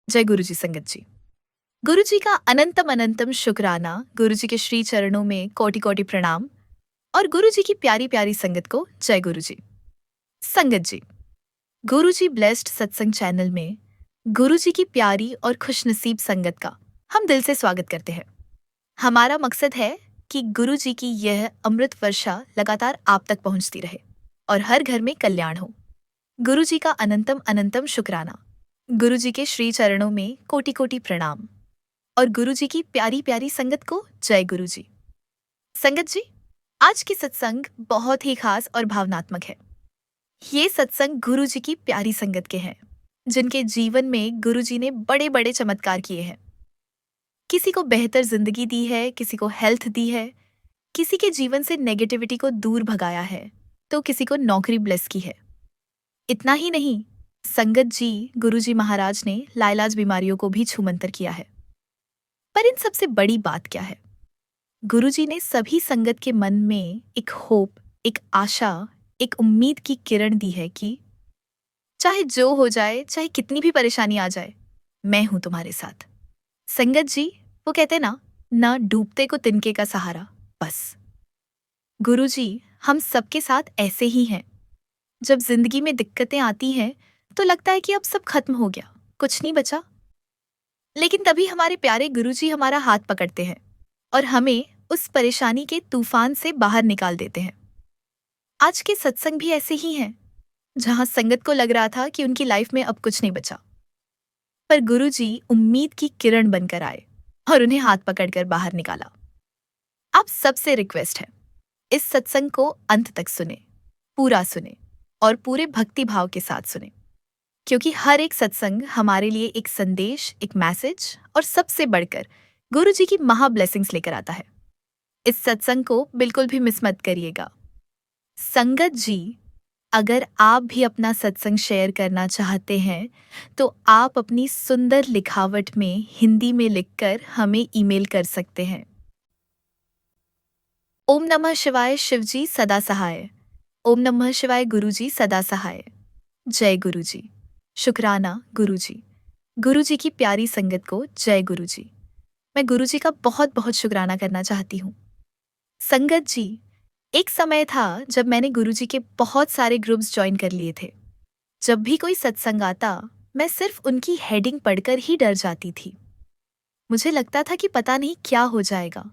जय गुरु जी संगत जी। गुरु जी का अनंतम अनंतम शुक्राना, गुरु जी के श्री चरणों में कोटि कोटि प्रणाम और गुरु जी की प्यारी प्यारी संगत को जय गुरु जी। संगत जी, गुरु जी ब्लेस्ड सत्संग चैनल में गुरु जी की प्यारी और खुशनसीब संगत का हम दिल से स्वागत करते हैं। हमारा मकसद है कि गुरु जी की यह अमृत वर्षा लगातार आप तक पहुंचती रहे और हर घर में कल्याण हो। गुरु जी का अनंतम अनंतम शुक्राना, गुरु जी के श्री चरणों में कोटि कोटि प्रणाम और गुरु जी की प्यारी प्यारी संगत को जय गुरु जी। संगत जी, आज की सत्संग बहुत ही खास और भावनात्मक है। ये सत्संग गुरु जी की प्यारी संगत के हैं, जिनके जीवन में गुरु जी ने बड़े बड़े चमत्कार किए हैं। किसी को बेहतर जिंदगी दी है, किसी को हेल्थ दी है, किसी के जीवन से नेगेटिविटी को दूर भगाया है, तो किसी को नौकरी ब्लेस की है। इतना ही नहीं, संगत जी गुरु जी महाराज ने लाइलाज बीमारियों को भी छूमंतर किया है। पर इन सबसे बड़ी बात क्या है? गुरुजी ने सभी संगत के मन में एक होप, एक आशा, एक उम्मीद की किरण दी है कि चाहे जो हो जाए, चाहे कितनी भी परेशानी आ जाए, मैं हूं तुम्हारे साथ। संगत जी, वो कहते ना डूबते को तिनके का सहारा, बस। गुरुजी हम सबके साथ ऐसे ही हैं। जब जिंदगी में दिक्कतें आती हैं तो लगता है कि अब सब खत्म हो गया, कुछ नहीं बचा। लेकिन तभी हमारे प्यारे गुरुजी हमारा हाथ पकड़ते हैं और हमें उस परेशानी के तूफान से बाहर निकाल देते हैं। आज के सत्संग भी ऐसे ही हैं, जहां संगत को लग रहा था कि उनकी लाइफ में अब कुछ नहीं बचा, पर गुरुजी उम्मीद की किरण बनकर आए और उन्हें हाथ पकड़कर बाहर निकाला। आप सबसे रिक्वेस्ट है, इस सत्संग को अंत तक सुने, पूरा सुने और पूरे भक्ति भाव के साथ सुने, क्योंकि हर एक सत्संग हमारे लिए एक संदेश, एक मैसेज और सबसे बढ़कर गुरुजी की महा ब्लेसिंग्स लेकर आता है। इस सत्संग को बिल्कुल भी मिस मत करिएगा। संगत जी, अगर आप भी अपना सत्संग शेयर करना चाहते हैं तो आप अपनी सुंदर लिखावट में हिंदी में लिखकर हमें ईमेल कर सकते हैं। ओम नमः शिवाय, शिवजी सदा सहाय। ओम नमः शिवाय, गुरुजी सदा सहाय। जय गुरुजी। शुक्राना गुरुजी। गुरुजी की प्यारी संगत को जय गुरुजी। मैं गुरुजी का बहुत बहुत शुक्राना करना चाहती हूँ। संगत जी, एक समय था जब मैंने गुरुजी के बहुत सारे ग्रुप्स ज्वाइन कर लिए थे। जब भी कोई सत्संग आता, मैं सिर्फ उनकी हेडिंग पढ़कर ही डर जाती थी। मुझे लगता था कि पता नहीं क्या हो जाएगा।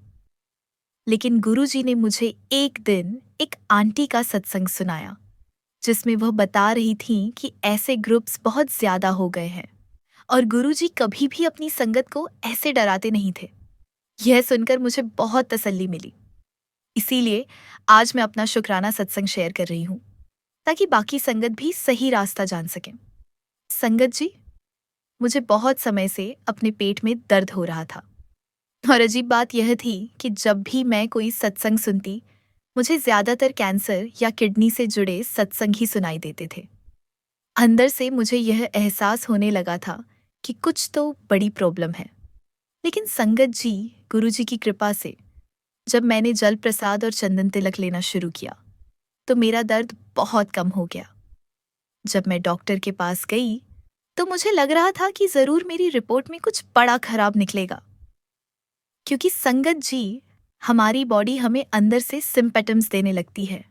लेकिन गुरुजी ने मुझे एक दिन एक आंटी का सत्संग सुनाया, जिसमें वह बता रही थीं कि ऐसे ग्रुप्स बहुत ज्यादा हो गए हैं और गुरुजी कभी भी अपनी संगत को ऐसे डराते नहीं थे। यह सुनकर मुझे बहुत तसल्ली मिली। इसीलिए आज मैं अपना शुक्राना सत्संग शेयर कर रही हूँ, ताकि बाकी संगत भी सही रास्ता जान सकें। संगत जी, मुझे बहुत समय से अपने पेट में दर्द हो रहा था और अजीब बात यह थी कि जब भी मैं कोई सत्संग सुनती, मुझे ज्यादातर कैंसर या किडनी से जुड़े सत्संग ही सुनाई देते थे। अंदर से मुझे यह एहसास होने लगा था कि कुछ तो बड़ी प्रॉब्लम है। लेकिन संगत जी, गुरुजी की कृपा से जब मैंने जल प्रसाद और चंदन तिलक लेना शुरू किया तो मेरा दर्द बहुत कम हो गया। जब मैं डॉक्टर के पास गई तो मुझे लग रहा था कि जरूर मेरी रिपोर्ट में कुछ बड़ा खराब निकलेगा, क्योंकि संगत जी, हमारी बॉडी हमें अंदर से सिम्पटम्स देने लगती है।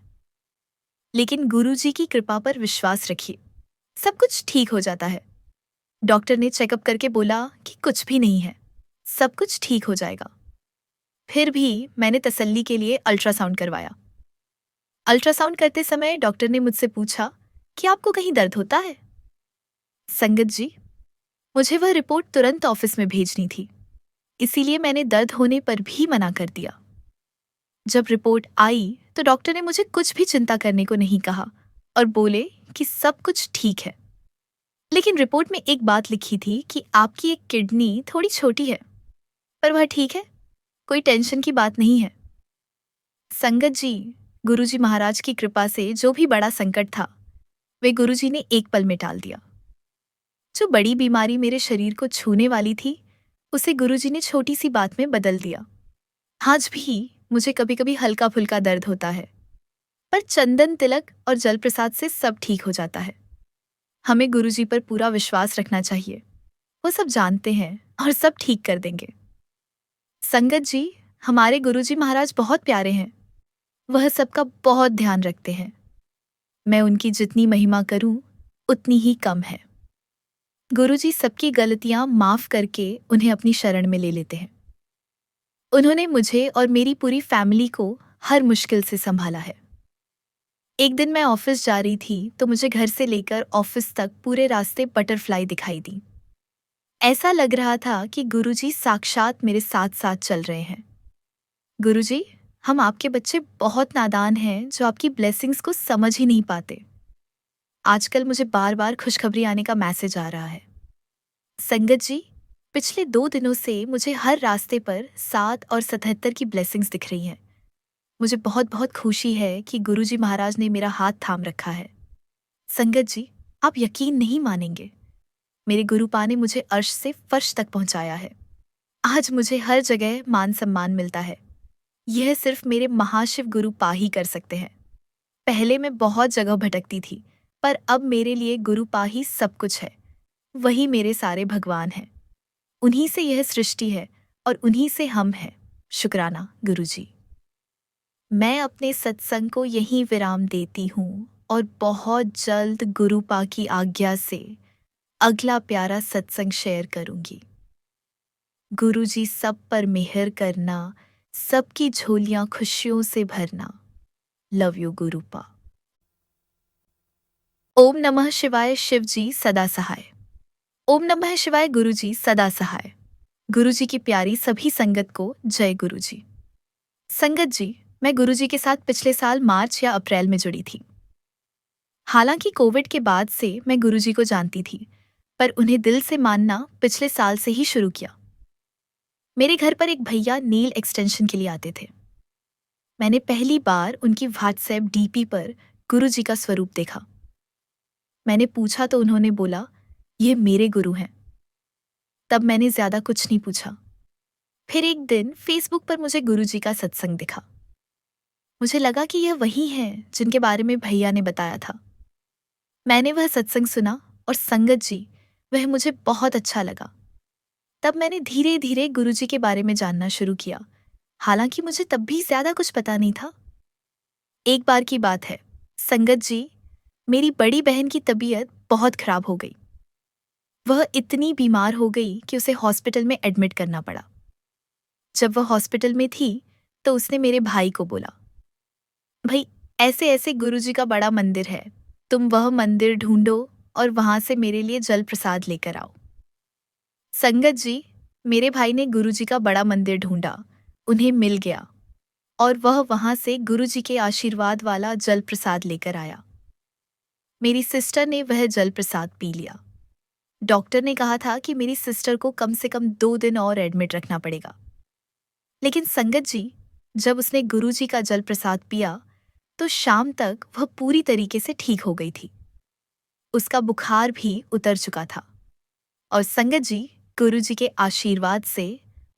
लेकिन गुरुजी की कृपा पर विश्वास रखिए, सब कुछ ठीक हो जाता है। डॉक्टर ने चेकअप करके बोला कि कुछ भी नहीं है, सब कुछ ठीक हो जाएगा। फिर भी मैंने तसल्ली के लिए अल्ट्रासाउंड करवाया। अल्ट्रासाउंड करते समय डॉक्टर ने मुझसे पूछा कि आपको कहीं दर्द होता है? संगत जी, मुझे वह रिपोर्ट तुरंत ऑफिस में भेजनी थी, इसीलिए मैंने दर्द होने पर भी मना कर दिया। जब रिपोर्ट आई तो डॉक्टर ने मुझे कुछ भी चिंता करने को नहीं कहा और बोले कि सब कुछ ठीक है। लेकिन रिपोर्ट में एक बात लिखी थी कि आपकी एक किडनी थोड़ी छोटी है, पर वह ठीक है, कोई टेंशन की बात नहीं है। संगत जी, गुरुजी महाराज की कृपा से जो भी बड़ा संकट था, वे गुरुजी ने एक पल में टाल दिया। जो बड़ी बीमारी मेरे शरीर को छूने वाली थी, उसे गुरुजी ने छोटी सी बात में बदल दिया। आज भी मुझे कभी कभी हल्का फुल्का दर्द होता है, पर चंदन तिलक और जल प्रसाद से सब ठीक हो जाता है। हमें गुरुजी पर पूरा विश्वास रखना चाहिए। वो सब जानते हैं और सब ठीक कर देंगे। संगत जी, हमारे गुरुजी महाराज बहुत प्यारे हैं। वह सबका बहुत ध्यान रखते हैं। मैं उनकी जितनी महिमा करूं, उतनी ही कम है। गुरुजी सबकी गलतियां माफ करके उन्हें अपनी शरण में ले लेते हैं। उन्होंने मुझे और मेरी पूरी फैमिली को हर मुश्किल से संभाला है। एक दिन मैं ऑफिस जा रही थी तो मुझे घर से लेकर ऑफिस तक पूरे रास्ते बटरफ्लाई दिखाई दी। ऐसा लग रहा था कि गुरुजी साक्षात मेरे साथ साथ चल रहे हैं। गुरुजी, हम आपके बच्चे बहुत नादान हैं जो आपकी ब्लेसिंग्स को समझ ही नहीं पाते। आजकल मुझे बार बार खुशखबरी आने का मैसेज आ रहा है। संगत जी, पिछले 2 दिनों से मुझे हर रास्ते पर 7 और 77 की ब्लेसिंग्स दिख रही हैं। मुझे बहुत बहुत खुशी है कि गुरुजी महाराज ने मेरा हाथ थाम रखा है। संगत जी, आप यकीन नहीं मानेंगे, मेरे गुरुपा ने मुझे अर्श से फर्श तक पहुंचाया है। आज मुझे हर जगह मान सम्मान मिलता है। यह सिर्फ मेरे महाशिव गुरुपा ही कर सकते हैं। पहले मैं बहुत जगह भटकती थी, पर अब मेरे लिए गुरुपा ही सब कुछ है। वही मेरे सारे भगवान हैं। उन्हीं से यह सृष्टि है और उन्हीं से हम हैं। शुक्राना गुरुजी। मैं अपने सत्संग को यहीं विराम देती हूँ और बहुत जल्द गुरुपा की आज्ञा से अगला प्यारा सत्संग शेयर करूंगी। गुरुजी सब पर मेहर करना, सबकी झोलियां खुशियों से भरना। Love you गुरुपा। ओम नमः शिवाय। शिवजी सदा सहाय। ओम नमः शिवाय। गुरुजी सदा सहाय। गुरुजी की प्यारी सभी संगत को जय गुरुजी। संगत जी, मैं गुरुजी के साथ पिछले साल मार्च या अप्रैल में जुड़ी थी। हालांकि कोविड के बाद से मैं गुरुजी को जानती थी, पर उन्हें दिल से मानना पिछले साल से ही शुरू किया। मेरे घर पर एक भैया नेल एक्सटेंशन के लिए आते थे। मैंने पहली बार उनकी व्हाट्सएप डीपी पर गुरुजी का स्वरूप देखा। मैंने पूछा तो उन्होंने बोला, ये मेरे गुरु हैं। तब मैंने ज्यादा कुछ नहीं पूछा। फिर एक दिन फेसबुक पर मुझे गुरुजी का सत्संग दिखा। मुझे लगा कि यह वही हैं जिनके बारे में भैया ने बताया था। मैंने वह सत्संग सुना और संगत जी, वह मुझे बहुत अच्छा लगा। तब मैंने धीरे धीरे गुरुजी के बारे में जानना शुरू किया। हालांकि मुझे तब भी ज्यादा कुछ पता नहीं था। एक बार की बात है, संगत जी, मेरी बड़ी बहन की तबीयत बहुत खराब हो गई। वह इतनी बीमार हो गई कि उसे हॉस्पिटल में एडमिट करना पड़ा। जब वह हॉस्पिटल में थी तो उसने मेरे भाई को बोला, भाई, ऐसे ऐसे गुरुजी का बड़ा मंदिर है, तुम वह मंदिर ढूंढो और वहां से मेरे लिए जल प्रसाद लेकर आओ। संगत जी, मेरे भाई ने गुरुजी का बड़ा मंदिर ढूंढा, उन्हें मिल गया और वह वहां से गुरुजी के आशीर्वाद वाला जल प्रसाद लेकर आया। मेरी सिस्टर ने वह जल प्रसाद पी लिया। डॉक्टर ने कहा था कि मेरी सिस्टर को कम से कम 2 दिन और एडमिट रखना पड़ेगा। लेकिन संगत जी, जब उसने गुरुजी का जल प्रसाद पिया तो शाम तक वह पूरी तरीके से ठीक हो गई थी। उसका बुखार भी उतर चुका था और संगत जी, गुरुजी के आशीर्वाद से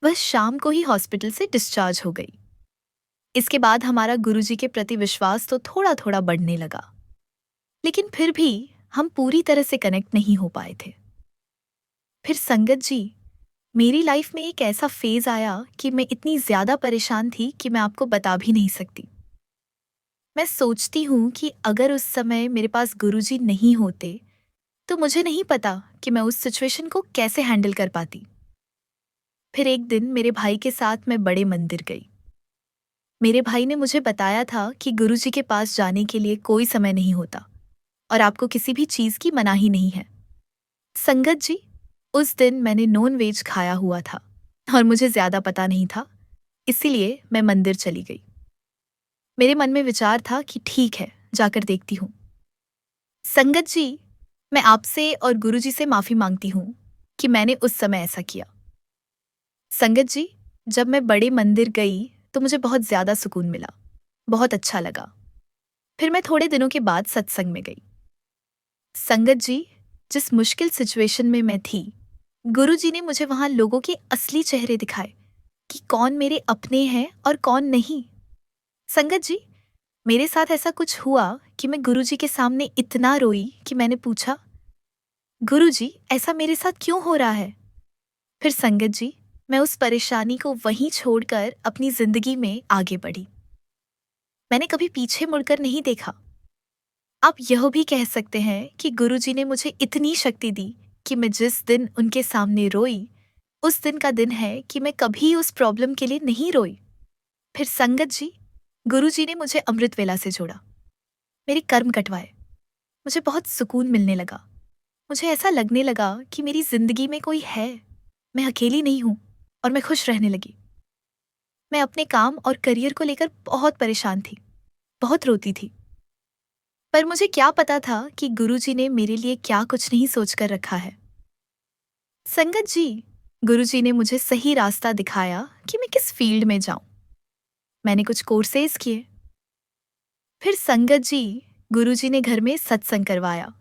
वह शाम को ही हॉस्पिटल से डिस्चार्ज हो गई। इसके बाद हमारा गुरुजी के प्रति विश्वास तो थोड़ा थोड़ा बढ़ने लगा, लेकिन फिर भी हम पूरी तरह से कनेक्ट नहीं हो पाए थे। फिर संगत जी, मेरी लाइफ में एक ऐसा फेज आया कि मैं इतनी ज्यादा परेशान थी कि मैं आपको बता भी नहीं सकती। मैं सोचती हूँ कि अगर उस समय मेरे पास गुरुजी नहीं होते तो मुझे नहीं पता कि मैं उस सिचुएशन को कैसे हैंडल कर पाती। फिर एक दिन मेरे भाई के साथ मैं बड़े मंदिर गई। मेरे भाई ने मुझे बताया था कि गुरुजी के पास जाने के लिए कोई समय नहीं होता और आपको किसी भी चीज की मनाही नहीं है। संगत जी, उस दिन मैंने नॉन वेज खाया हुआ था और मुझे ज्यादा पता नहीं था, इसीलिए मैं मंदिर चली गई। मेरे मन में विचार था कि ठीक है, जाकर देखती हूँ। संगत जी, मैं आपसे और गुरुजी से माफी मांगती हूँ कि मैंने उस समय ऐसा किया। संगत जी, जब मैं बड़े मंदिर गई तो मुझे बहुत ज्यादा सुकून मिला, बहुत अच्छा लगा। फिर मैं थोड़े दिनों के बाद सत्संग में गई। संगत जी, जिस मुश्किल सिचुएशन में मैं थी, गुरुजी ने मुझे वहां लोगों के असली चेहरे दिखाए कि कौन मेरे अपने हैं और कौन नहीं। संगत जी, मेरे साथ ऐसा कुछ हुआ कि मैं गुरुजी के सामने इतना रोई कि मैंने पूछा, गुरुजी, ऐसा मेरे साथ क्यों हो रहा है? फिर संगत जी, मैं उस परेशानी को वहीं छोड़कर अपनी जिंदगी में आगे बढ़ी। मैंने कभी पीछे मुड़कर नहीं देखा। आप यह भी कह सकते हैं कि गुरुजी ने मुझे इतनी शक्ति दी कि मैं जिस दिन उनके सामने रोई, उस दिन का दिन है कि मैं कभी उस प्रॉब्लम के लिए नहीं रोई। फिर संगत जी, गुरुजी ने मुझे अमृत वेला से जोड़ा, मेरे कर्म कटवाए, मुझे बहुत सुकून मिलने लगा। मुझे ऐसा लगने लगा कि मेरी जिंदगी में कोई है, मैं अकेली नहीं हूं, और मैं खुश रहने लगी। मैं अपने काम और करियर को लेकर बहुत परेशान थी, बहुत रोती थी। पर मुझे क्या पता था कि गुरुजी ने मेरे लिए क्या कुछ नहीं सोचकर रखा है। संगत जी, गुरुजी ने मुझे सही रास्ता दिखाया कि मैं किस फील्ड में जाऊं। मैंने कुछ कोर्सेज किए। फिर संगत जी, गुरुजी ने घर में सत्संग करवाया।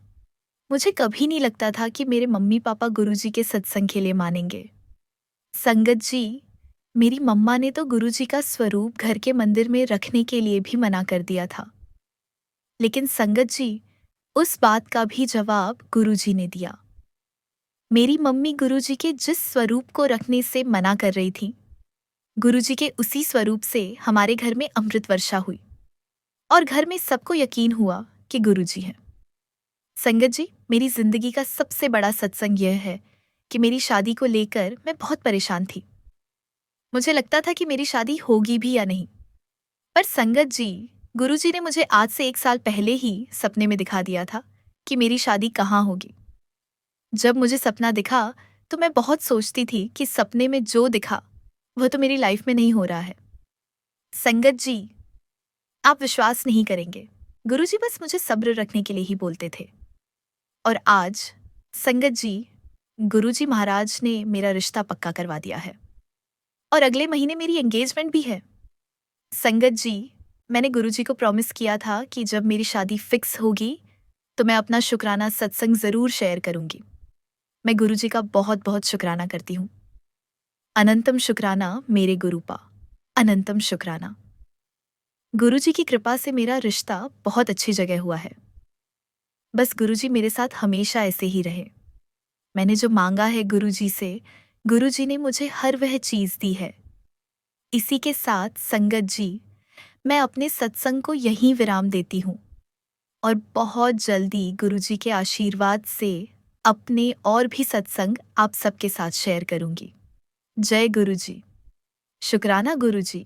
मुझे कभी नहीं लगता था कि मेरे मम्मी पापा गुरुजी के सत्संग के लिए मानेंगे। संगत जी, मेरी मम्मा ने तो गुरुजी का स्वरूप घर के मंदिर में रखने के लिए भी मना कर दिया था। लेकिन संगत जी, उस बात का भी जवाब गुरुजी ने दिया। मेरी मम्मी गुरुजी के जिस स्वरूप को रखने से मना कर रही थी, गुरुजी के उसी स्वरूप से हमारे घर में अमृत वर्षा हुई और घर में सबको यकीन हुआ कि गुरुजी हैं। संगत जी, मेरी जिंदगी का सबसे बड़ा सत्संग यह है कि मेरी शादी को लेकर मैं बहुत परेशान थी। मुझे लगता था कि मेरी शादी होगी भी या नहीं। पर संगत जी, गुरुजी ने मुझे आज से 1 साल पहले ही सपने में दिखा दिया था कि मेरी शादी कहाँ होगी। जब मुझे सपना दिखा तो मैं बहुत सोचती थी कि सपने में जो दिखा वह तो मेरी लाइफ में नहीं हो रहा है। संगत जी, आप विश्वास नहीं करेंगे, गुरुजी बस मुझे सब्र रखने के लिए ही बोलते थे। और आज संगत जी, गुरुजी महाराज ने मेरा रिश्ता पक्का करवा दिया है और अगले महीने मेरी एंगेजमेंट भी है। संगत जी, मैंने गुरुजी को प्रॉमिस किया था कि जब मेरी शादी फिक्स होगी तो मैं अपना शुक्राना सत्संग जरूर शेयर करूंगी। मैं गुरुजी का बहुत बहुत शुक्राना करती हूँ। अनंतम शुक्राना मेरे गुरुपा, अनंतम शुक्राना। गुरुजी की कृपा से मेरा रिश्ता बहुत अच्छी जगह हुआ है। बस गुरुजी मेरे साथ हमेशा ऐसे ही रहे। मैंने जो मांगा है गुरुजी से, गुरुजी ने मुझे हर वह चीज दी है। इसी के साथ संगत जी, मैं अपने सत्संग को यहीं विराम देती हूँ और बहुत जल्दी गुरुजी के आशीर्वाद से अपने और भी सत्संग आप सबके साथ शेयर करूंगी। जय गुरुजी। शुक्राना गुरुजी।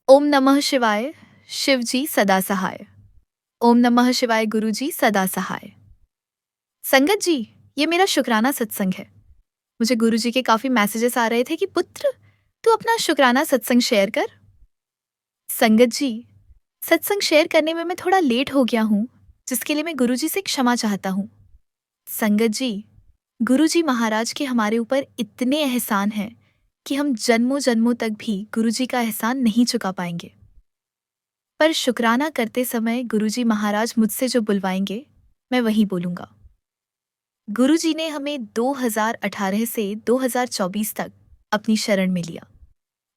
ओम नमः शिवाय। शिवजी सदा सहाय। ओम नमः शिवाय। गुरुजी सदा सहाय। संगत जी, ये मेरा शुक्राना सत्संग है। मुझे गुरुजी के काफी मैसेजेस आ रहे थे कि पुत्र, तू अपना शुक्राना सत्संग शेयर कर। संगत जी, सत्संग शेयर करने में मैं थोड़ा लेट हो गया हूँ, जिसके लिए मैं गुरुजी से क्षमा चाहता हूँ। संगत जी, गुरुजी महाराज के हमारे ऊपर इतने एहसान हैं कि हम जन्मों जन्मों तक भी गुरुजी का एहसान नहीं चुका पाएंगे। पर शुक्राना करते समय गुरुजी महाराज मुझसे जो बुलवाएंगे, मैं वही बोलूंगा। गुरुजी ने हमें 2018 से 2024 तक अपनी शरण में लिया,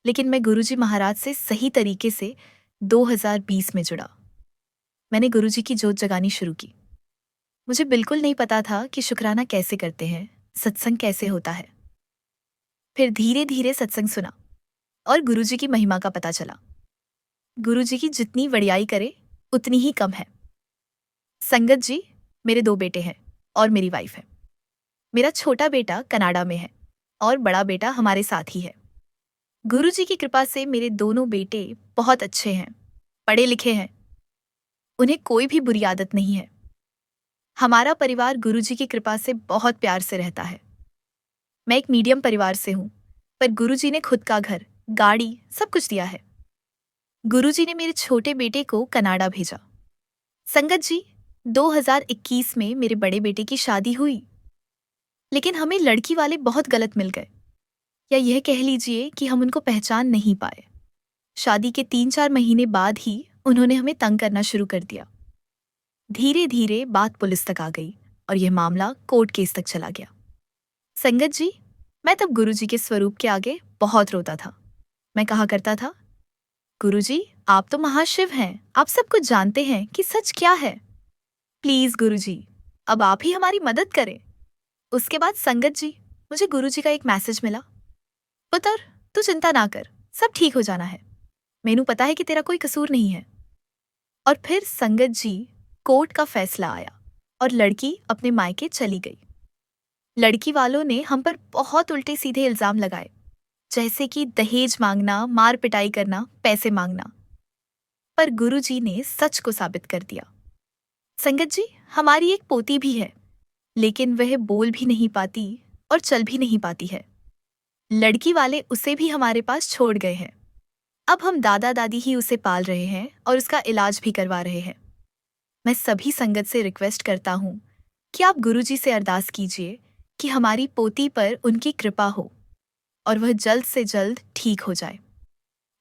लेकिन मैं गुरुजी महाराज से सही तरीके से 2020 में जुड़ा। मैंने गुरुजी की जोत जगानी शुरू की। मुझे बिल्कुल नहीं पता था कि शुक्राना कैसे करते हैं, सत्संग कैसे होता है। फिर धीरे धीरे सत्संग सुना और गुरुजी की महिमा का पता चला। गुरुजी की जितनी वडियाई करे उतनी ही कम है। संगत जी, मेरे 2 बेटे हैं और मेरी वाइफ है। मेरा छोटा बेटा कनाडा में है और बड़ा बेटा हमारे साथ ही है। गुरुजी की कृपा से मेरे दोनों बेटे बहुत अच्छे हैं, पढ़े लिखे हैं। उन्हें कोई भी बुरी आदत नहीं है। हमारा परिवार गुरुजी की कृपा से बहुत प्यार से रहता है। मैं एक मीडियम परिवार से हूँ, पर गुरुजी ने खुद का घर, गाड़ी, सब कुछ दिया है। गुरुजी ने मेरे छोटे बेटे को कनाडा भेजा। संगत जी, 2021 में मेरे बड़े बेटे की शादी हुई, लेकिन हमें लड़की वाले बहुत गलत मिल गए, या यह कह लीजिए कि हम उनको पहचान नहीं पाए। शादी के 3-4 महीने बाद ही उन्होंने हमें तंग करना शुरू कर दिया। धीरे धीरे बात पुलिस तक आ गई और यह मामला कोर्ट केस तक चला गया। संगत जी, मैं तब गुरुजी के स्वरूप के आगे बहुत रोता था। मैं कहा करता था, गुरुजी, आप तो महाशिव हैं, आप सब कुछ जानते हैं कि सच क्या है। प्लीज गुरुजी, अब आप ही हमारी मदद करें। उसके बाद संगत जी, मुझे गुरुजी का एक मैसेज मिला, पुत्र तू चिंता ना कर, सब ठीक हो जाना है, मैनू पता है कि तेरा कोई कसूर नहीं है। और फिर संगत जी, कोर्ट का फैसला आया और लड़की अपने मायके चली गई। लड़की वालों ने हम पर बहुत उल्टे सीधे इल्जाम लगाए, जैसे कि दहेज मांगना, मार पिटाई करना, पैसे मांगना। पर गुरुजी ने सच को साबित कर दिया। संगत जी, हमारी एक पोती भी है, लेकिन वह बोल भी नहीं पाती और चल भी नहीं पाती है। लड़की वाले उसे भी हमारे पास छोड़ गए हैं। अब हम दादा दादी ही उसे पाल रहे हैं और उसका इलाज भी करवा रहे हैं। मैं सभी संगत से रिक्वेस्ट करता हूँ कि आप गुरुजी से अरदास कीजिए कि हमारी पोती पर उनकी कृपा हो और वह जल्द से जल्द ठीक हो जाए।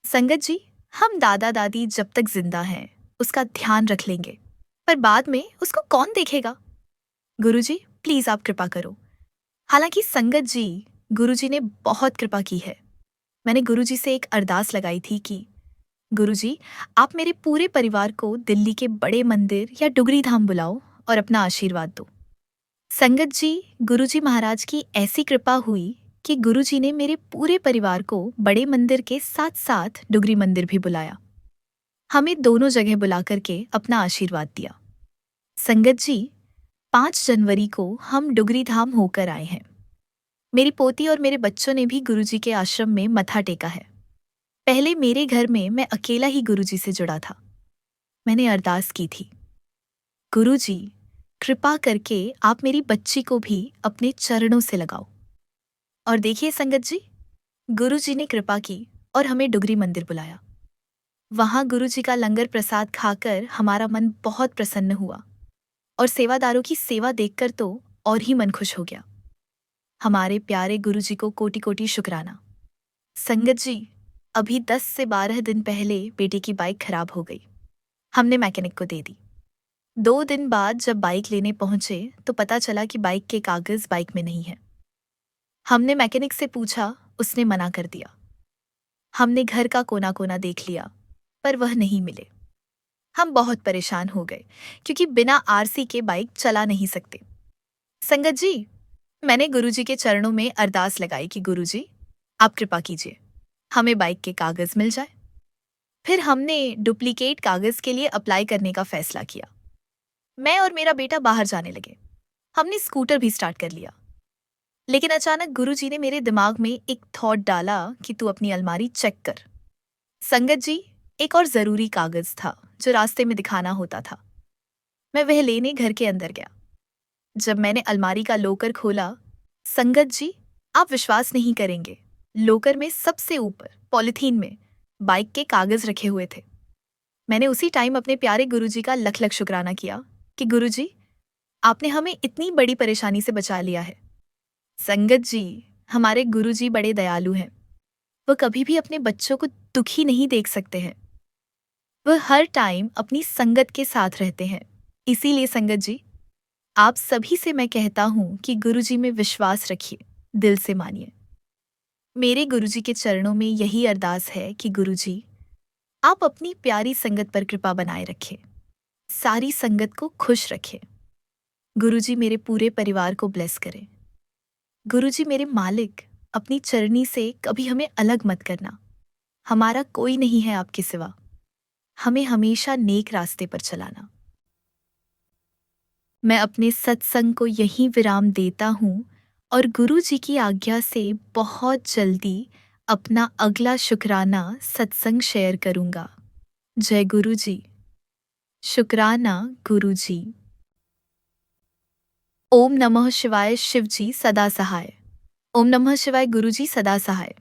संगत जी, हम दादा दादी जब तक जिंदा हैं उसका ध्यान रख लेंगे, पर बाद में उसको कौन देखेगा? गुरुजी प्लीज आप कृपा करो। हालांकि संगत जी, गुरुजी ने बहुत कृपा की है। मैंने गुरुजी से एक अरदास लगाई थी कि गुरुजी, आप मेरे पूरे परिवार को दिल्ली के बड़े मंदिर या डुगरी धाम बुलाओ और अपना आशीर्वाद दो। संगत जी, गुरुजी महाराज की ऐसी कृपा हुई कि गुरुजी ने मेरे पूरे परिवार को बड़े मंदिर के साथ साथ डुगरी मंदिर भी बुलाया। हमें दोनों जगह बुला करके अपना आशीर्वाद दिया। संगत जी, 5 जनवरी को हम डुगरी धाम होकर आए हैं। मेरी पोती और मेरे बच्चों ने भी गुरुजी के आश्रम में मत्था टेका है। पहले मेरे घर में मैं अकेला ही गुरुजी से जुड़ा था। मैंने अरदास की थी, गुरुजी कृपा करके आप मेरी बच्ची को भी अपने चरणों से लगाओ। और देखिए संगत जी, गुरुजी ने कृपा की और हमें डुगरी मंदिर बुलाया। वहां गुरुजी का लंगर प्रसाद खाकर हमारा मन बहुत प्रसन्न हुआ और सेवादारों की सेवा देखकर तो और ही मन खुश हो गया। हमारे प्यारे गुरुजी को कोटि कोटि शुक्राना। संगत जी, अभी 10 से 12 दिन पहले बेटे की बाइक खराब हो गई। हमने मैकेनिक को दे दी। 2 दिन बाद जब बाइक लेने पहुंचे तो पता चला कि बाइक के कागज बाइक में नहीं है। हमने मैकेनिक से पूछा, उसने मना कर दिया। हमने घर का कोना कोना देख लिया, पर वह नहीं मिले। हम बहुत परेशान हो गए क्योंकि बिना आरसी के बाइक चला नहीं सकते। संगत जी, मैंने गुरुजी के चरणों में अरदास लगाई कि गुरुजी आप कृपा कीजिए, हमें बाइक के कागज मिल जाए। फिर हमने डुप्लीकेट कागज के लिए अप्लाई करने का फैसला किया। मैं और मेरा बेटा बाहर जाने लगे। हमने स्कूटर भी स्टार्ट कर लिया, लेकिन अचानक गुरुजी ने मेरे दिमाग में एक थॉट डाला कि तू अपनी अलमारी चेक कर। संगत जी, एक और जरूरी कागज था जो रास्ते में दिखाना होता था। मैं वह लेने घर के अंदर गया। जब मैंने अलमारी का लोकर खोला, संगत जी आप विश्वास नहीं करेंगे, लोकर में सबसे ऊपर पॉलिथीन में बाइक के कागज रखे हुए थे। मैंने उसी टाइम अपने प्यारे गुरुजी का लख लख शुक्राना किया कि गुरुजी आपने हमें इतनी बड़ी परेशानी से बचा लिया है। संगत जी, हमारे गुरुजी बड़े दयालु हैं। वह कभी भी अपने बच्चों को दुखी नहीं देख सकते हैं। वह हर टाइम अपनी संगत के साथ रहते हैं। इसीलिए संगत जी, आप सभी से मैं कहता हूं कि गुरुजी में विश्वास रखिए, दिल से मानिए। मेरे गुरुजी के चरणों में यही अरदास है कि गुरुजी आप अपनी प्यारी संगत पर कृपा बनाए रखें, सारी संगत को खुश रखें। गुरुजी मेरे पूरे परिवार को ब्लेस करें। गुरुजी मेरे मालिक, अपनी चरनी से कभी हमें अलग मत करना। हमारा कोई नहीं है आपके सिवा। हमें हमेशा नेक रास्ते पर चलाना। मैं अपने सत्संग को यहीं विराम देता हूँ और गुरुजी की आज्ञा से बहुत जल्दी अपना अगला शुक्राना सत्संग शेयर करूँगा। जय गुरुजी। शुक्राना गुरुजी। ओम नमः शिवाय शिवजी सदा सहाय। ओम नमः शिवाय गुरुजी सदा सहाय।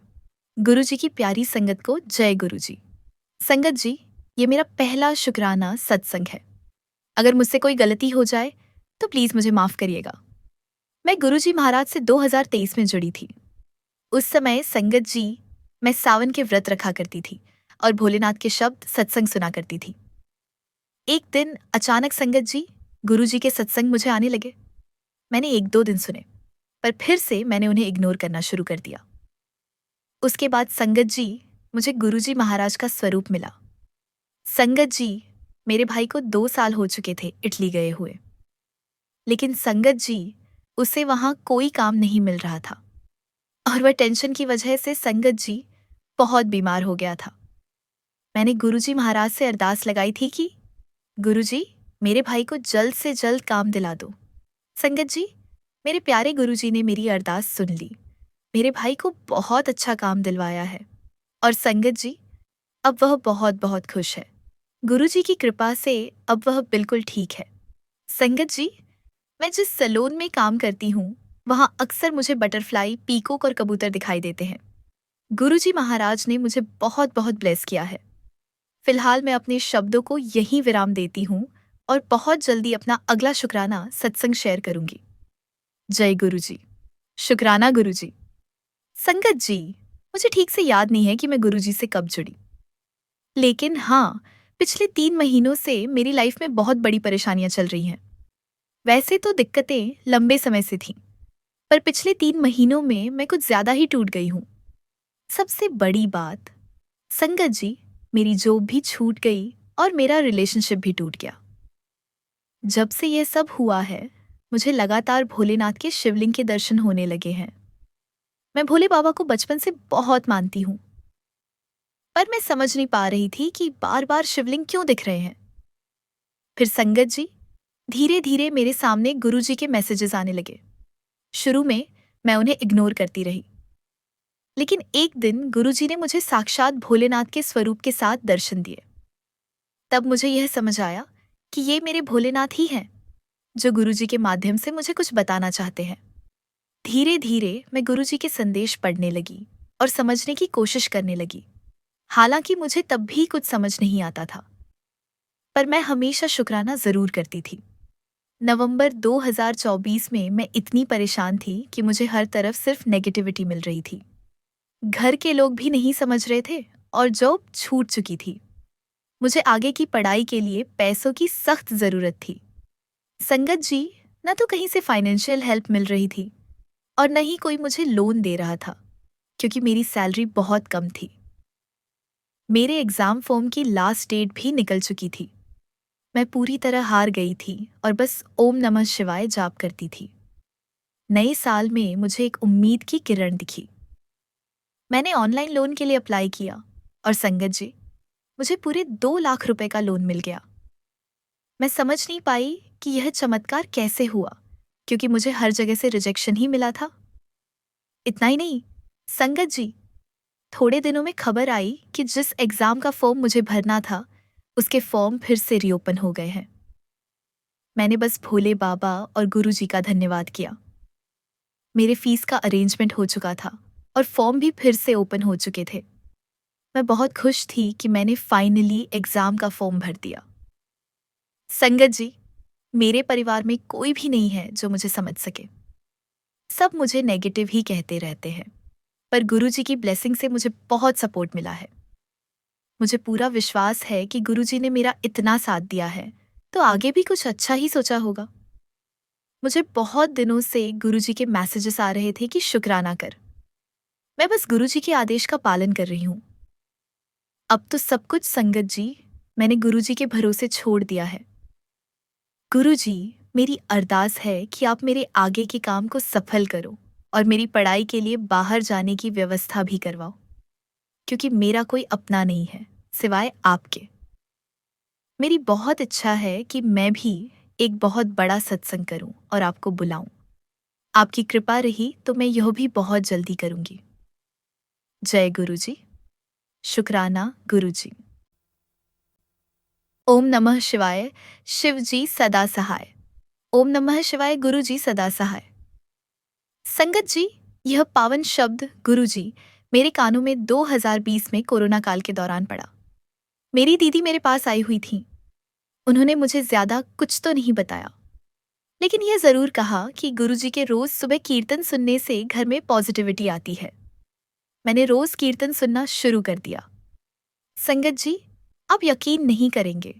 गुरुजी की प्यारी संगत को जय गुरुजी। संगत जी, ये मेरा पहला शुक्राना सत्संग है। अगर मुझसे कोई गलती हो जाए तो प्लीज मुझे माफ करिएगा। मैं गुरुजी महाराज से 2023 में जुड़ी थी। उस समय संगत जी, मैं सावन के व्रत रखा करती थी और भोलेनाथ के शब्द सत्संग सुना करती थी। एक दिन अचानक संगत जी, गुरुजी के सत्संग मुझे आने लगे। मैंने 1-2 दिन सुने, पर फिर से मैंने उन्हें इग्नोर करना शुरू कर दिया। उसके बाद संगत जी, मुझे गुरुजी महाराज का स्वरूप मिला। संगत जी, मेरे भाई को 2 साल हो चुके थे इटली गए हुए। लेकिन संगत जी, उसे वहां कोई काम नहीं मिल रहा था और वह टेंशन की वजह से संगत जी बहुत बीमार हो गया था। मैंने गुरुजी महाराज से अरदास लगाई थी कि गुरुजी, मेरे भाई को जल्द से जल्द काम दिला दो। संगत जी, मेरे प्यारे गुरुजी ने मेरी अरदास सुन ली। मेरे भाई को बहुत अच्छा काम दिलवाया है और संगत जी, अब वह बहुत बहुत खुश है। गुरुजी की कृपा से अब वह बिल्कुल ठीक है। संगत जी, मैं जिस सैलून में काम करती हूँ, वहां अक्सर मुझे बटरफ्लाई, पीकॉक और कबूतर दिखाई देते हैं। गुरुजी महाराज ने मुझे बहुत बहुत ब्लेस किया है। फिलहाल मैं अपने शब्दों को यहीं विराम देती हूँ और बहुत जल्दी अपना अगला शुक्राना सत्संग शेयर करूंगी। जय गुरुजी। शुक्राना गुरुजी। संगत जी, मुझे ठीक से याद नहीं है कि मैं गुरुजी से कब जुड़ी, लेकिन हाँ, पिछले 3 महीनों से मेरी लाइफ में बहुत बड़ी परेशानियां चल रही हैं। वैसे तो दिक्कतें लंबे समय से थीं, पर पिछले 3 महीनों में मैं कुछ ज्यादा ही टूट गई हूँ। सबसे बड़ी बात, संगत जी, मेरी जॉब भी छूट गई और मेरा रिलेशनशिप भी टूट गया। जब से यह सब हुआ है, मुझे लगातार भोलेनाथ के शिवलिंग के दर्शन होने लगे हैं। मैं भोले बाबा को बचपन से बहुत मानती हूँ, पर मैं समझ नहीं पा रही थी कि बार बार शिवलिंग क्यों दिख रहे हैं। फिर संगत जी, धीरे धीरे मेरे सामने गुरुजी के मैसेजेस आने लगे। शुरू में मैं उन्हें इग्नोर करती रही, लेकिन एक दिन गुरुजी ने मुझे साक्षात भोलेनाथ के स्वरूप के साथ दर्शन दिए। तब मुझे यह समझ आया कि ये मेरे भोलेनाथ ही हैं, जो गुरुजी के माध्यम से मुझे कुछ बताना चाहते हैं। धीरे धीरे मैं गुरुजी के संदेश पढ़ने लगी और समझने की कोशिश करने लगी। हालांकि मुझे तब भी कुछ समझ नहीं आता था, पर मैं हमेशा शुक्राना जरूर करती थी। नवंबर 2024 में मैं इतनी परेशान थी कि मुझे हर तरफ सिर्फ नेगेटिविटी मिल रही थी। घर के लोग भी नहीं समझ रहे थे और जॉब छूट चुकी थी। मुझे आगे की पढ़ाई के लिए पैसों की सख्त जरूरत थी। संगत जी, न तो कहीं से फाइनेंशियल हेल्प मिल रही थी और न ही कोई मुझे लोन दे रहा था, क्योंकि मेरी सैलरी बहुत कम थी। मेरे एग्जाम फॉर्म की लास्ट डेट भी निकल चुकी थी। मैं पूरी तरह हार गई थी और बस ओम नमः शिवाय जाप करती थी। नए साल में मुझे एक उम्मीद की किरण दिखी। मैंने ऑनलाइन लोन के लिए अप्लाई किया और संगत जी, मुझे पूरे 2 लाख रुपए का लोन मिल गया। मैं समझ नहीं पाई कि यह चमत्कार कैसे हुआ, क्योंकि मुझे हर जगह से रिजेक्शन ही मिला था। इतना ही नहीं, संगत जी, थोड़े दिनों में खबर आई कि जिस एग्जाम का फॉर्म मुझे भरना था, उसके फॉर्म फिर से रीओपन हो गए हैं। मैंने बस भोले बाबा और गुरुजी का धन्यवाद किया। मेरे फीस का अरेंजमेंट हो चुका था और फॉर्म भी फिर से ओपन हो चुके थे। मैं बहुत खुश थी कि मैंने फाइनली एग्जाम का फॉर्म भर दिया। संगत जी, मेरे परिवार में कोई भी नहीं है जो मुझे समझ सके। सब मुझे नेगेटिव ही कहते रहते हैं, पर गुरुजी की ब्लेसिंग से मुझे बहुत सपोर्ट मिला है। मुझे पूरा विश्वास है कि गुरुजी ने मेरा इतना साथ दिया है, तो आगे भी कुछ अच्छा ही सोचा होगा। मुझे बहुत दिनों से गुरुजी के मैसेजेस आ रहे थे कि शुक्राना कर। मैं बस गुरुजी के आदेश का पालन कर रही हूँ। अब तो सब कुछ संगत जी, मैंने गुरुजी के भरोसे छोड़ दिया है। गुरुजी, मेरी अरदास है कि आप मेरे आगे के काम को सफल करो और मेरी पढ़ाई के लिए बाहर जाने की व्यवस्था भी करवाओ, क्योंकि मेरा कोई अपना नहीं है सिवाय आपके। मेरी बहुत इच्छा है कि मैं भी एक बहुत बड़ा सत्संग करूं और आपको बुलाऊं। आपकी कृपा रही तो मैं यह भी बहुत जल्दी करूंगी। जय गुरुजी। शुक्राना गुरुजी। ओम नमः शिवाय। शिवजी सदा सहाय। ओम नमः शिवाय। गुरुजी सदा सहाय। संगत जी, यह पावन शब्द गुरुजी मेरे कानों में 2020 में कोरोना काल के दौरान पड़ा। मेरी दीदी मेरे पास आई हुई थी। उन्होंने मुझे ज्यादा कुछ तो नहीं बताया, लेकिन यह जरूर कहा कि गुरुजी के रोज सुबह कीर्तन सुनने से घर में पॉजिटिविटी आती है। मैंने रोज कीर्तन सुनना शुरू कर दिया। संगत जी, आप यकीन नहीं करेंगे,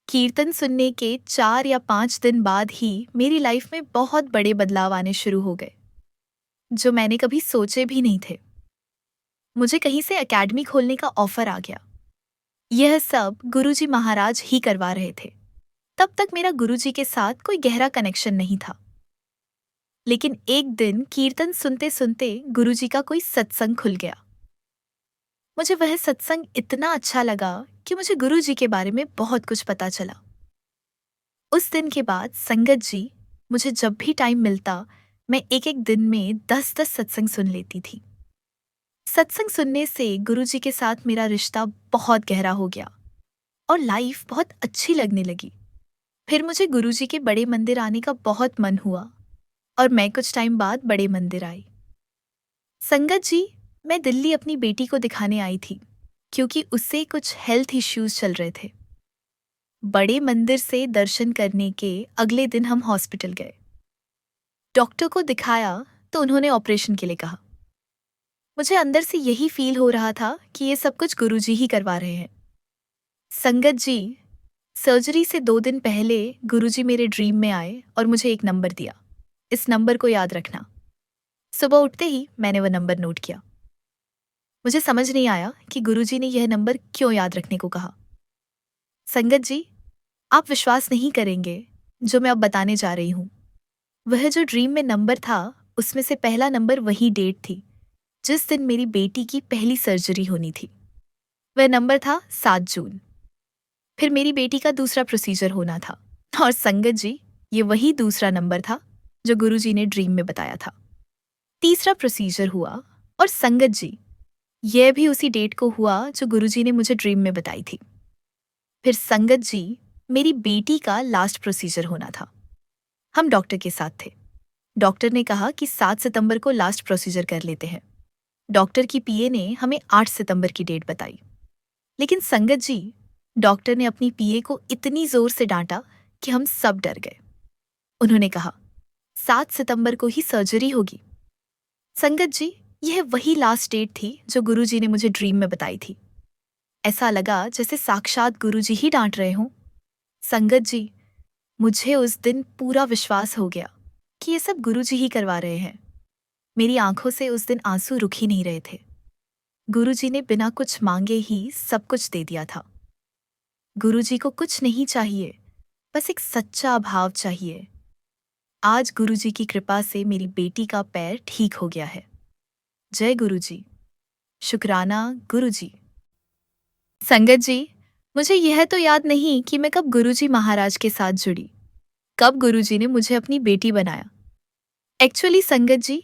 कीर्तन सुनने के 4 या 5 दिन बाद ही मेरी लाइफ में बहुत बड़े बदलाव आने शुरू हो गए, जो मैंने कभी सोचे भी नहीं थे। मुझे कहीं से एकेडमी खोलने का ऑफर आ गया। यह सब गुरुजी महाराज ही करवा रहे थे। तब तक मेरा गुरुजी के साथ कोई गहरा कनेक्शन नहीं था। लेकिन एक दिन कीर्तन सुनते सुनते गुरुजी का कोई सत्संग खुल गया। मुझे वह सत्संग इतना अच्छा लगा कि मुझे गुरुजी के बारे में बहुत कुछ पता चला। उस दिन के बाद संगत जी, मुझे जब भी टाइम मिलता मैं एक एक दिन में 10-10 सत्संग सुन लेती थी। सत्संग सुनने से गुरुजी के साथ मेरा रिश्ता बहुत गहरा हो गया और लाइफ बहुत अच्छी लगने लगी। फिर मुझे गुरुजी के बड़े मंदिर आने का बहुत मन हुआ और मैं कुछ टाइम बाद बड़े मंदिर आई। संगत जी, मैं दिल्ली अपनी बेटी को दिखाने आई थी क्योंकि उससे कुछ हेल्थ इश्यूज चल रहे थे। बड़े मंदिर से दर्शन करने के अगले दिन हम हॉस्पिटल गए। डॉक्टर को दिखाया तो उन्होंने ऑपरेशन के लिए कहा। मुझे अंदर से यही फील हो रहा था कि ये सब कुछ गुरुजी ही करवा रहे हैं। संगत जी, सर्जरी से 2 दिन पहले गुरुजी मेरे ड्रीम में आए और मुझे एक नंबर दिया। इस नंबर को याद रखना। सुबह उठते ही मैंने वह नंबर नोट किया। मुझे समझ नहीं आया कि गुरुजी ने यह नंबर क्यों याद रखने को कहा। संगत जी, आप विश्वास नहीं करेंगे जो मैं अब बताने जा रही हूँ। वह जो ड्रीम में नंबर था उसमें से पहला नंबर वही डेट थी जिस दिन मेरी बेटी की पहली सर्जरी होनी थी। वह नंबर था 7 जून। फिर मेरी बेटी का दूसरा प्रोसीजर होना था और संगत जी, ये वही दूसरा नंबर था जो गुरुजी ने ड्रीम में बताया था। तीसरा प्रोसीजर हुआ और संगत जी, यह भी उसी डेट को हुआ जो गुरुजी ने मुझे ड्रीम में बताई थी। फिर संगत जी, मेरी बेटी का लास्ट प्रोसीजर होना था। हम डॉक्टर के साथ थे। डॉक्टर ने कहा कि 7 सितंबर को लास्ट प्रोसीजर कर लेते हैं। डॉक्टर की पीए ने हमें 8 सितंबर की डेट बताई। लेकिन संगत जी, डॉक्टर ने अपनी पीए को इतनी जोर से डांटा कि हम सब डर गए। उन्होंने कहा 7 सितंबर को ही सर्जरी होगी। संगत जी, यह वही लास्ट डेट थी जो गुरुजी ने मुझे ड्रीम में बताई थी। ऐसा लगा जैसे साक्षात गुरुजी ही डांट रहे हों। संगत जी, मुझे उस दिन पूरा विश्वास हो गया कि ये सब गुरुजी ही करवा रहे हैं। मेरी आंखों से उस दिन आंसू रुक ही नहीं रहे थे। गुरुजी ने बिना कुछ मांगे ही सब कुछ दे दिया था। गुरुजी को कुछ नहीं चाहिए, बस एक सच्चा भाव चाहिए। आज गुरुजी की कृपा से मेरी बेटी का पैर ठीक हो गया है। जय गुरुजी। शुक्राना गुरुजी। संगत जी, मुझे यह तो याद नहीं कि मैं कब गुरुजी महाराज के साथ जुड़ी, कब गुरुजी ने मुझे अपनी बेटी बनाया। एक्चुअली संगत जी,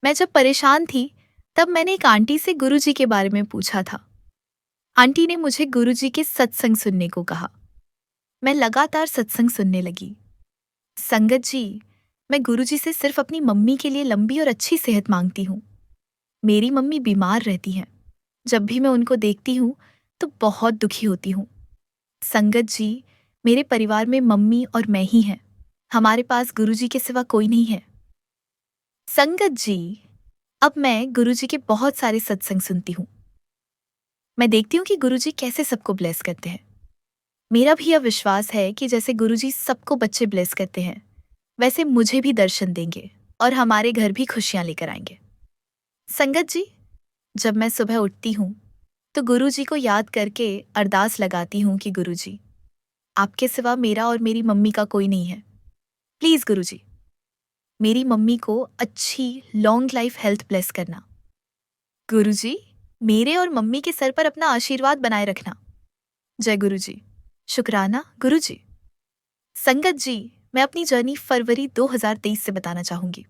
मैं जब परेशान थी तब मैंने एक आंटी से गुरुजी के बारे में पूछा था। आंटी ने मुझे गुरुजी के सत्संग सुनने को कहा। मैं लगातार सत्संग सुनने लगी। संगत जी, मैं गुरुजी से सिर्फ अपनी मम्मी के लिए लंबी और अच्छी सेहत मांगती हूँ। मेरी मम्मी बीमार रहती हैं। जब भी मैं उनको देखती हूँ तो बहुत दुखी होती हूँ। संगत जी, मेरे परिवार में मम्मी और मैं ही हैं। हमारे पास गुरुजी के सिवा कोई नहीं है। संगत जी, अब मैं गुरुजी के बहुत सारे सत्संग सुनती हूँ। मैं देखती हूँ कि गुरुजी कैसे सबको ब्लेस करते हैं। मेरा भी यह विश्वास है कि जैसे गुरुजी सबको बच्चे ब्लेस करते हैं, वैसे मुझे भी दर्शन देंगे और हमारे घर भी खुशियाँ लेकर आएंगे। संगत जी, जब मैं सुबह उठती हूँ तो गुरुजी को याद करके अरदास लगाती हूँ कि गुरुजी, आपके सिवा मेरा और मेरी मम्मी का कोई नहीं है। प्लीज़ गुरुजी, मेरी मम्मी को अच्छी लॉन्ग लाइफ हेल्थ ब्लेस करना। गुरुजी, मेरे और मम्मी के सर पर अपना आशीर्वाद बनाए रखना। जय गुरुजी। शुक्राना गुरुजी। संगत जी, मैं अपनी जर्नी फरवरी 2023 से बताना चाहूंगी।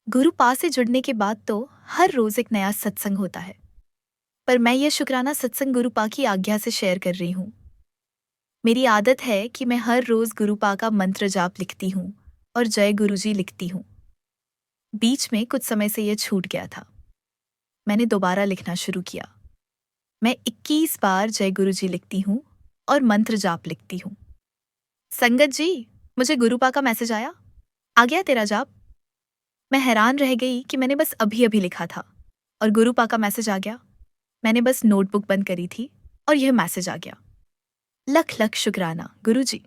गुरु पास से जुड़ने के बाद तो हर रोज एक नया सत्संग होता है, पर मैं ये शुक्राना सत्संग गुरुपा की आज्ञा से शेयर कर रही हूँ। मेरी आदत है कि मैं हर रोज गुरुपा का मंत्र जाप लिखती हूँ और जय गुरुजी लिखती हूँ। बीच में कुछ समय से यह छूट गया था। मैंने दोबारा लिखना शुरू किया। मैं 21 बार जय गुरुजी लिखती हूँ और मंत्र जाप लिखती हूँ। संगत जी, मुझे गुरुपा का मैसेज आया। आ गया तेरा जाप। मैं हैरान रह गई कि मैंने बस अभी अभी लिखा था और गुरुपा का मैसेज आ गया। मैंने बस नोटबुक बंद करी थी और यह मैसेज आ गया। लख लख शुक्राना गुरुजी।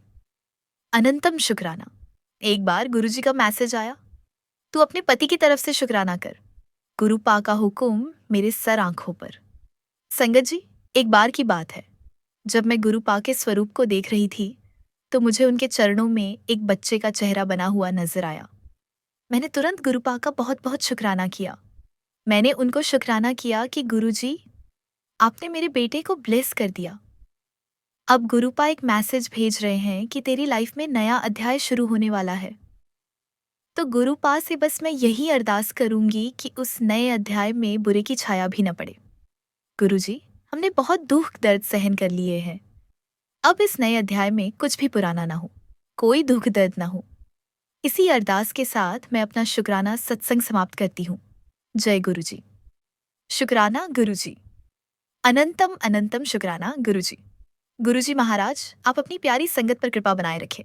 अनंतम शुक्राना। एक बार गुरुजी का मैसेज आया, तू अपने पति की तरफ से शुक्राना कर। गुरुपा का हुक्म मेरे सर आंखों पर। संगत जी, एक बार की बात है, जब मैं गुरुपा के स्वरूप को देख रही थी तो मुझे उनके चरणों में एक बच्चे का चेहरा बना हुआ नजर आया। मैंने तुरंत गुरुपा का बहुत बहुत शुक्राना किया। मैंने उनको शुक्राना किया कि गुरुजी, आपने मेरे बेटे को ब्लेस कर दिया। अब गुरुपा एक मैसेज भेज रहे हैं कि तेरी लाइफ में नया अध्याय शुरू होने वाला है। तो गुरुपा से बस मैं यही अरदास करूंगी कि उस नए अध्याय में बुरे की छाया भी न पड़े। गुरुजी, हमने बहुत दुख दर्द सहन कर लिए हैं। अब इस नए अध्याय में कुछ भी पुराना ना हो, कोई दुख दर्द ना हो। इसी अरदास के साथ मैं अपना शुक्राना सत्संग समाप्त करती हूँ। जय गुरुजी। शुक्राना गुरुजी। अनंतम अनंतम शुक्राना गुरुजी। गुरुजी महाराज, आप अपनी प्यारी संगत पर कृपा बनाए रखें।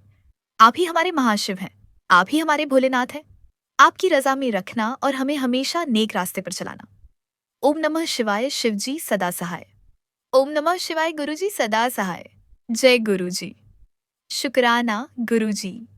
आप ही हमारे महाशिव हैं, आप ही हमारे भोलेनाथ हैं। आपकी रजा में रखना और हमें हमेशा नेक रास्ते पर चलाना। ओम नमः शिवाय, शिवजी सदा सहाय। ओम नमः शिवाय, गुरुजी सदा सहाय। जय गुरुजी। शुक्राना गुरुजी।